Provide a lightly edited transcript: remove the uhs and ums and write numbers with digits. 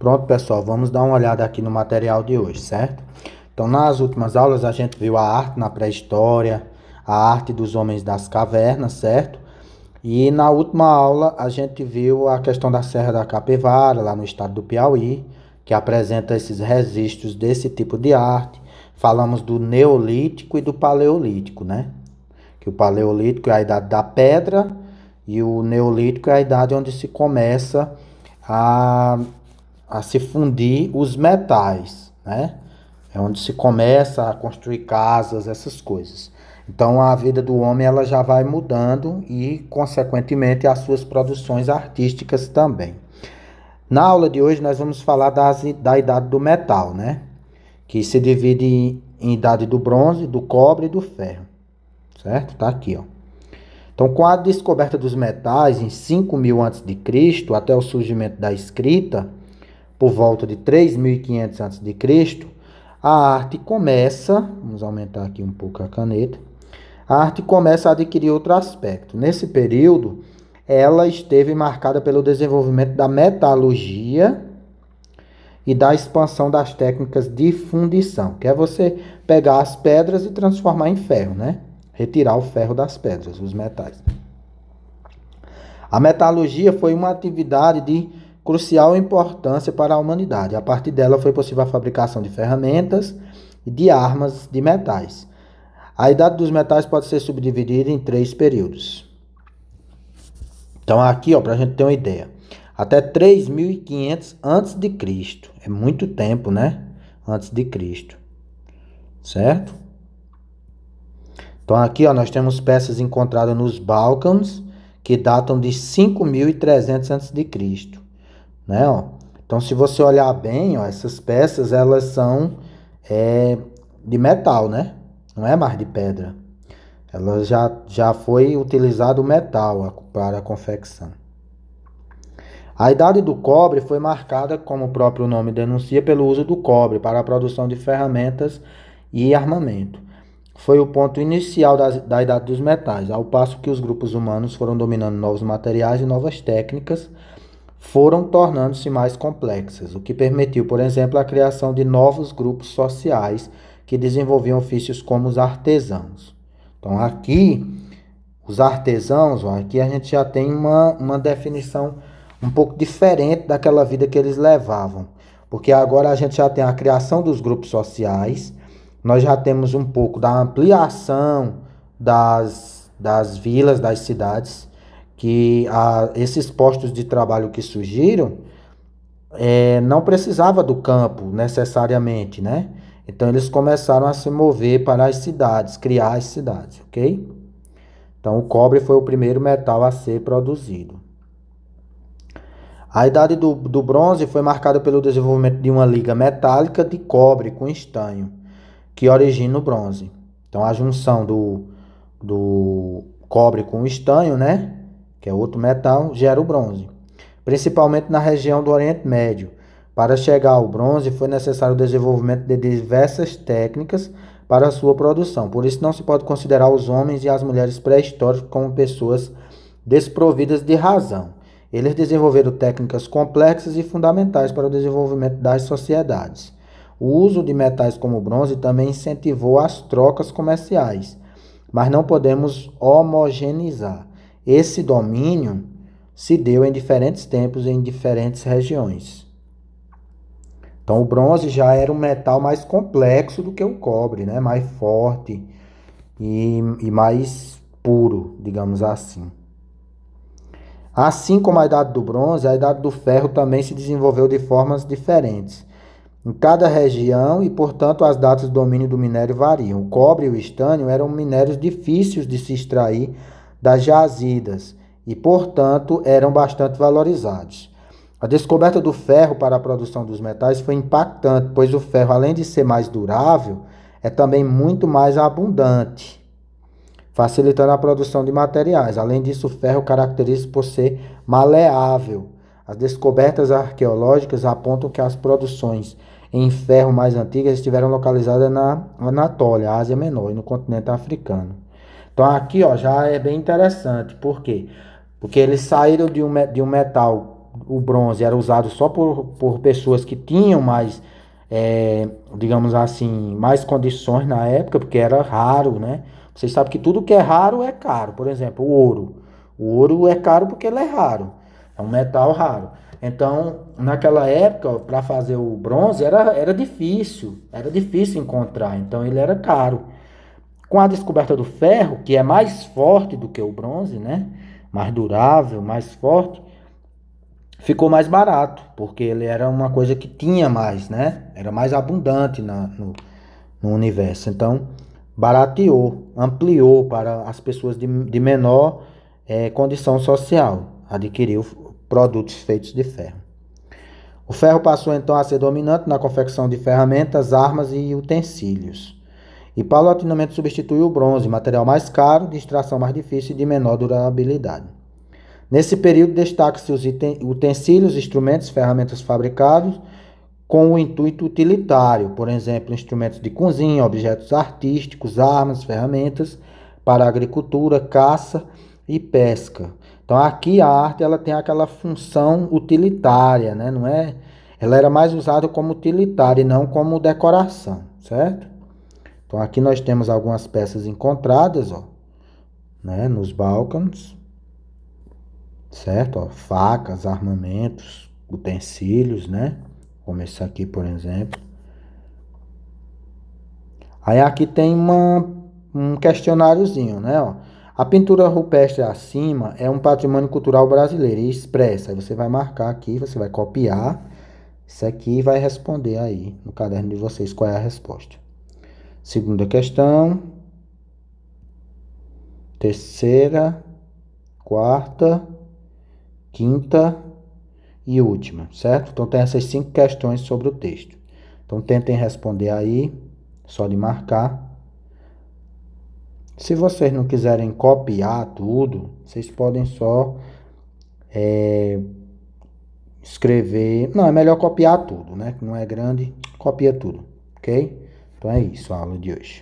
Pronto, pessoal, vamos dar uma olhada aqui no material de hoje, certo? Então, nas últimas aulas a gente viu a arte na pré-história, a arte dos homens das cavernas, certo? E na última aula a gente viu a questão da Serra da Capivara, lá no estado do Piauí, que apresenta esses registros desse tipo de arte. Falamos do Neolítico e do Paleolítico, né? Que o Paleolítico é a idade da pedra e o Neolítico é a idade onde se começa a se fundir os metais, né? É onde se começa a construir casas, essas coisas. Então a vida do homem ela já vai mudando e, consequentemente, as suas produções artísticas também. Na aula de hoje nós vamos falar da idade do metal, né? Que se divide em idade do bronze, do cobre e do ferro, certo? Tá aqui, ó. Então, com a descoberta dos metais em 5000 a.C., até o surgimento da escrita, por volta de 3500 a.C., a arte começa, vamos aumentar aqui um pouco a caneta, a arte começa a adquirir outro aspecto. Nesse período, ela esteve marcada pelo desenvolvimento da metalurgia e da expansão das técnicas de fundição, que é você pegar as pedras e transformar em ferro, né? Retirar o ferro das pedras, os metais. A metalurgia foi uma atividade de crucial importância para a humanidade. A partir dela foi possível a fabricação de ferramentas e de armas de metais. A idade dos metais pode ser subdividida em 3 períodos. Então aqui, para a gente ter uma ideia, até 3500 a.C. É muito tempo, né? Antes de Cristo, certo? Então aqui, nós temos peças encontradas nos Balcãs que datam de 5300 a.C., né? Então, se você olhar bem, essas peças elas são de metal, né? Não é mais de pedra. Ela já foi utilizado o metal para a confecção. A idade do cobre foi marcada, como o próprio nome denuncia, pelo uso do cobre para a produção de ferramentas e armamento. Foi o ponto inicial da idade dos metais, ao passo que os grupos humanos foram dominando novos materiais e novas técnicas, foram tornando-se mais complexas, o que permitiu, por exemplo, a criação de novos grupos sociais que desenvolviam ofícios como os artesãos. Então aqui, os artesãos, aqui a gente já tem uma definição um pouco diferente daquela vida que eles levavam, porque agora a gente já tem a criação dos grupos sociais, nós já temos um pouco da ampliação das vilas, das cidades, que esses postos de trabalho que surgiram não precisava do campo necessariamente, né? Então eles começaram a se mover para as cidades, criar as cidades, ok? Então o cobre foi o primeiro metal a ser produzido. A idade do bronze foi marcada pelo desenvolvimento de uma liga metálica de cobre com estanho, que origina o bronze. Então a junção do cobre com o estanho, né? Que é outro metal, gera o bronze. Principalmente na região do Oriente Médio. Para chegar ao bronze foi necessário o desenvolvimento de diversas técnicas para a sua produção. Por isso não se pode considerar os homens e as mulheres pré-históricos como pessoas desprovidas de razão. Eles desenvolveram técnicas complexas e fundamentais para o desenvolvimento das sociedades. O uso de metais como o bronze também incentivou as trocas comerciais, mas não podemos homogeneizar. Esse domínio se deu em diferentes tempos em diferentes regiões. Então o bronze já era um metal mais complexo do que o cobre, né? Mais forte e mais puro, digamos assim. Assim como a idade do bronze, a idade do ferro também se desenvolveu de formas diferentes em cada região e, portanto, as datas do domínio do minério variam. O cobre e o estânio eram minérios difíceis de se extrair das jazidas e, portanto, eram bastante valorizados. A descoberta do ferro para a produção dos metais foi impactante, pois o ferro, além de ser mais durável, é também muito mais abundante, facilitando a produção de materiais. Além disso, o ferro caracteriza-se por ser maleável. As descobertas arqueológicas apontam que as produções em ferro mais antigas estiveram localizadas na Anatólia, Ásia Menor e no continente africano. Então aqui já é bem interessante. Por quê? Porque eles saíram de um metal o bronze era usado só por pessoas que tinham mais, digamos assim, mais condições na época, porque era raro, né? Vocês sabem que tudo que é raro é caro. Por exemplo, o ouro. O ouro é caro porque ele é raro. É um metal raro. Então, naquela época, para fazer o bronze era difícil encontrar. Então, ele era caro. Com a descoberta do ferro, que é mais forte do que o bronze, né? Mais durável, mais forte, ficou mais barato, porque ele era uma coisa que tinha mais, né? Era mais abundante no universo. Então, barateou, ampliou para as pessoas de menor condição social, adquiriu produtos feitos de ferro. O ferro passou então a ser dominante na confecção de ferramentas, armas e utensílios. E paulatinamente substituiu o bronze, material mais caro, de extração mais difícil e de menor durabilidade. Nesse período, destaca-se os utensílios, instrumentos, ferramentas fabricados com o intuito utilitário, por exemplo, instrumentos de cozinha, objetos artísticos, armas, ferramentas para agricultura, caça e pesca. Então aqui a arte ela tem aquela função utilitária, né? Não é? Ela era mais usada como utilitária e não como decoração, certo? Então aqui nós temos algumas peças encontradas, ó, né, nos Balcãs, certo? Ó, facas, armamentos, utensílios, né? Como esse aqui, por exemplo. Aí aqui tem um questionáriozinho, né? Ó. A pintura rupestre acima é um patrimônio cultural brasileiro e expressa. Aí você vai marcar aqui, você vai copiar isso aqui e vai responder aí no caderno de vocês qual é a resposta. Segunda questão. Terceira, quarta, quinta e última, certo? Então tem essas 5 questões sobre o texto. Então tentem responder aí, só de marcar. Se vocês não quiserem copiar tudo, vocês podem só escrever. Não, é melhor copiar tudo, né? Que não é grande, copia tudo, ok? Então é isso a aula de hoje.